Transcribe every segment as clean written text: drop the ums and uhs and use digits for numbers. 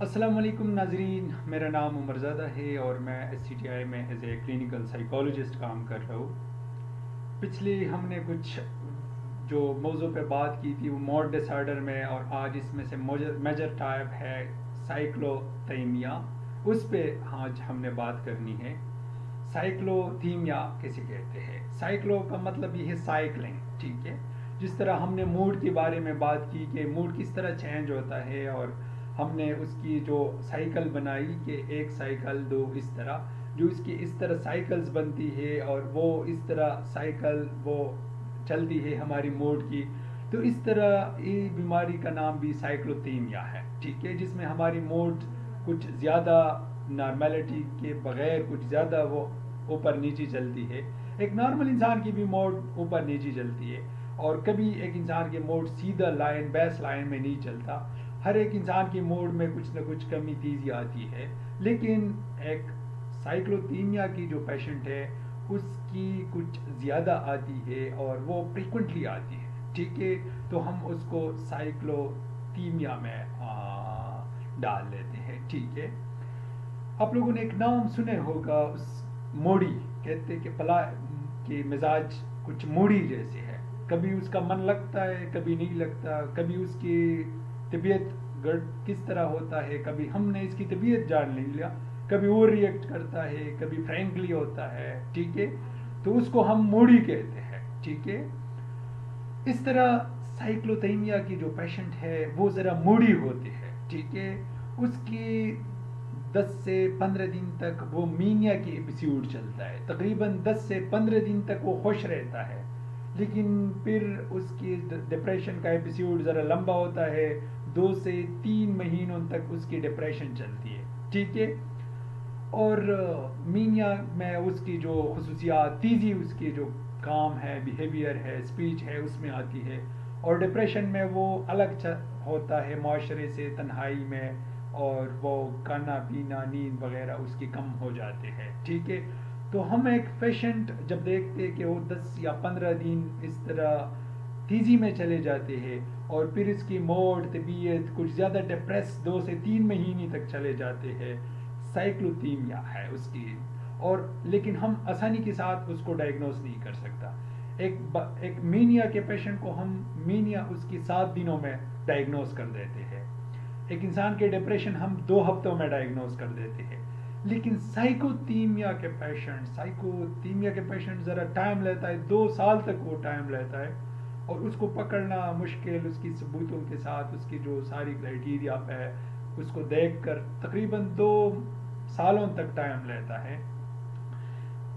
अस्सलाम वालेकुम नाजरीन, मेरा नाम उमरज़ादा है और मैं SCTI में एज ए क्लिनिकल साइकोलॉजिस्ट काम कर रहा हूँ। पिछले हमने कुछ जो मौजू पे बात की थी वो मूड डिसऑर्डर में, और आज इसमें से मेजर टाइप है साइक्लोथीमिया। उस पे आज हमने बात करनी है। साइक्लोथीमिया किसे कहते हैं? साइक्लो का मतलब ये है साइकिलिंग, ठीक है। जिस तरह हमने मूड के बारे में बात की कि मूड किस तरह चेंज होता है, और हमने उसकी जो साइकिल बनाई कि एक साइकिल दो, इस तरह जो इसकी इस तरह साइकिल्स बनती है और वो इस तरह साइकिल वो चलती है हमारी मूड की। तो इस तरह ये बीमारी का नाम भी साइक्लोथीमिया है, ठीक है, जिसमें हमारी मूड कुछ ज़्यादा नॉर्मेलिटी के बगैर कुछ ज़्यादा वो ऊपर नीचे चलती है। एक नॉर्मल इंसान की भी मूड ऊपर नीचे चलती है, और कभी एक इंसान के मूड सीधा लाइन बेस लाइन में नहीं चलता। हर एक इंसान की मूड में कुछ ना कुछ कमी तेज़ी आती है। लेकिन एक साइक्लोथीमिया की जो पेशेंट है उसकी कुछ ज़्यादा आती है और वो फ्रिक्वेंटली आती है, ठीक है। तो हम उसको साइक्लोथीमिया में डाल लेते हैं, ठीक है। आप लोगों ने एक नाम सुने होगा, उस मोड़ी कहते कि पला कि मिजाज कुछ मोड़ी जैसे है। कभी उसका मन लगता है, कभी नहीं लगता। कभी उसकी तबीयत गड़ किस तरह होता है, कभी हमने इसकी तबीयत जान नहीं लिया। कभी वो रिएक्ट करता है, कभी फ्रैंकली होता है, ठीक है। तो उसको हम मोड़ी कहते हैं, ठीक है। इस तरह साइक्लोथीमिया की जो पेशेंट है वो ज़रा मूडी होती है, ठीक है। उसकी 10 से 15 दिन तक वो मीनिया की एपिसोड चलता है। तकरीबन 10 से 15 दिन तक वो खुश रहता है, लेकिन फिर उसकी डिप्रेशन का एपिसोड ज़रा लंबा होता है। 2 से 3 महीनों तक उसकी डिप्रेशन चलती है, ठीक है। और मीनिया में उसकी जो खसूसियात तीजी उसकी जो काम है, बिहेवियर है, स्पीच है, उसमें आती है। और डिप्रेशन में वो अलग होता है माशरे से, तन्हाई में, और वो खाना पीना नींद वगैरह उसकी कम हो जाते हैं, ठीक है। तो हम एक पेशेंट जब देखते हैं कि वो 10 या 15 दिन इस तरह तेज़ी में चले जाते हैं और फिर इसकी मूड तबीयत कुछ ज़्यादा डिप्रेस 2 से 3 महीने तक चले जाते हैं, साइक्लोथीमिया है उसकी। और लेकिन हम आसानी के साथ उसको डायग्नोस नहीं कर सकता। एक मीनिया के पेशेंट को हम मीनिया उसकी 7 दिनों में डायग्नोस कर देते हैं। एक इंसान के डिप्रेशन हम 2 हफ्तों में डायग्नोस कर देते हैं। लेकिन साइकोथीमिया के पेशेंट ज़रा टाइम लेता है, 2 साल तक वो टाइम लेता है। और उसको पकड़ना मुश्किल, उसकी सबूतों के साथ उसकी जो सारी क्राइटेरिया पे है उसको देखकर तकरीबन 2 सालों तक टाइम लेता है।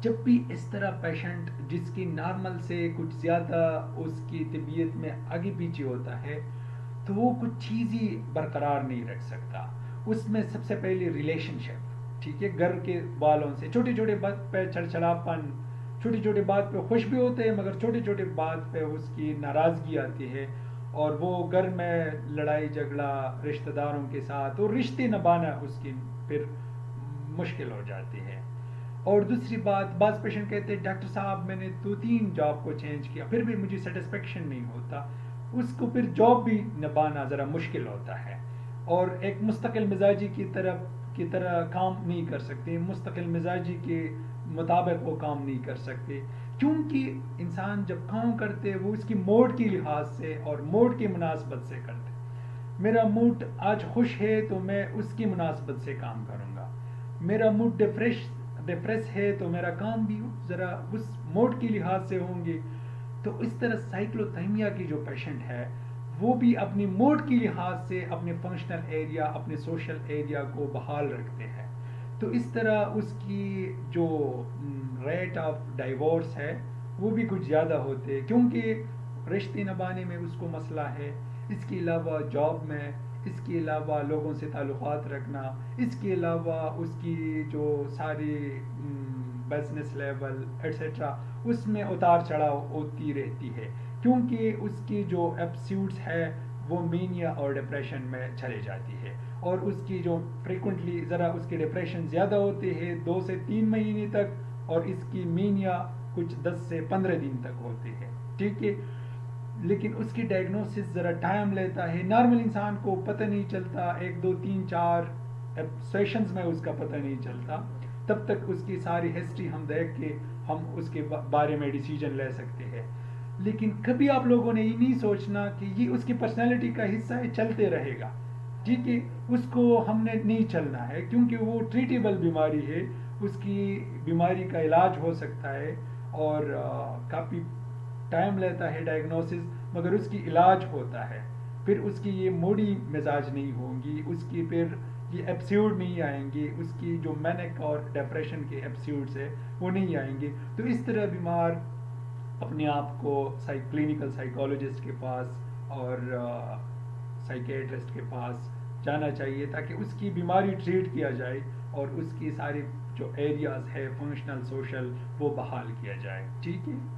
जब भी इस तरह पेशेंट जिसकी नॉर्मल से कुछ ज़्यादा उसकी तबीयत में आगे पीछे होता है, तो वो कुछ चीज़ ही बरकरार नहीं रख सकता। उसमें सबसे पहले रिलेशनशिप, ठीक है। घर के वालों से छोटे छोटे बात पे चड़चड़ापन, छोटी छोटी बात पे खुश भी होते हैं, मगर छोटे छोटे बात पे उसकी नाराज़गी आती है। और वो घर में लड़ाई झगड़ा रिश्तेदारों के साथ, और रिश्ते निभाना उसकी फिर मुश्किल हो जाती है। और दूसरी बात, बाज़ पेशेंट कहते हैं डॉक्टर साहब मैंने 2-3 जॉब को चेंज किया फिर भी मुझे सेटिस्फेक्शन नहीं होता। उसको फिर जॉब भी निभाना ज़रा मुश्किल होता है। और एक मुस्तकिल मिजाजी की तरह काम नहीं कर सकते, मुस्तकिल मिजाजी के मुताबिक वो काम नहीं कर सकते। क्योंकि इंसान जब काम करते वो उसकी मूड के लिहाज से और मूड की मुनासबत से करते। मेरा मूड आज खुश है तो मैं उसकी मुनासबत से काम करूँगा। मेरा मूड डिप्रेस है तो मेरा काम भी ज़रा उस मूड के लिहाज से होंगे। तो इस तरह साइक्लोथीमिया की जो पेशेंट है वो भी अपनी मूड के लिहाज से अपने फंक्शनल एरिया, अपने सोशल एरिया को बहाल रखते हैं। तो इस तरह उसकी जो रेट ऑफ डाइवोर्स है वो भी कुछ ज़्यादा होते हैं, क्योंकि रिश्ते निभाने में उसको मसला है। इसके अलावा जॉब में, इसके अलावा लोगों से ताल्लुक़ात रखना, इसके अलावा उसकी जो सारी बिजनेस लेवल एट्सेट्रा उसमें उतार चढ़ाव होती रहती है, क्योंकि उसकी जो एपिसोड्स है वो मीनिया और डिप्रेशन में चले जाती है। और उसकी जो फ्रिक्वेंटली ज़रा उसके डिप्रेशन ज़्यादा होते हैं 2 से 3 महीने तक, और इसकी मीनिया कुछ 10 से 15 दिन तक होते हैं, ठीक है। लेकिन उसकी डायग्नोसिस ज़रा टाइम लेता है। नॉर्मल इंसान को पता नहीं चलता, 1 2 3 4 सेशंस में उसका पता नहीं चलता। तब तक उसकी सारी हिस्ट्री हम देख के हम उसके बारे में डिसीजन ले सकते हैं। लेकिन कभी आप लोगों ने ये नहीं सोचना कि ये उसकी पर्सनैलिटी का हिस्सा है, चलते रहेगा। ठीक है, उसको हमने नहीं चलना है, क्योंकि वो ट्रीटेबल बीमारी है। उसकी बीमारी का इलाज हो सकता है और काफ़ी टाइम लेता है डायग्नोसिस, मगर उसकी इलाज होता है। फिर उसकी ये मोड़ी मिजाज नहीं होंगी, उसकी फिर ये एपिसोड नहीं आएंगे, उसकी जो मैनिक और डिप्रेशन के एपिसोड्स है वो नहीं आएंगे। तो इस तरह बीमार अपने आप को क्लिनिकल साइकोलॉजिस्ट के पास और साइकेट्रिस्ट के पास जाना चाहिए, ताकि उसकी बीमारी ट्रीट किया जाए और उसकी सारी जो एरियाज है फंक्शनल सोशल वो बहाल किया जाए। ठीक है।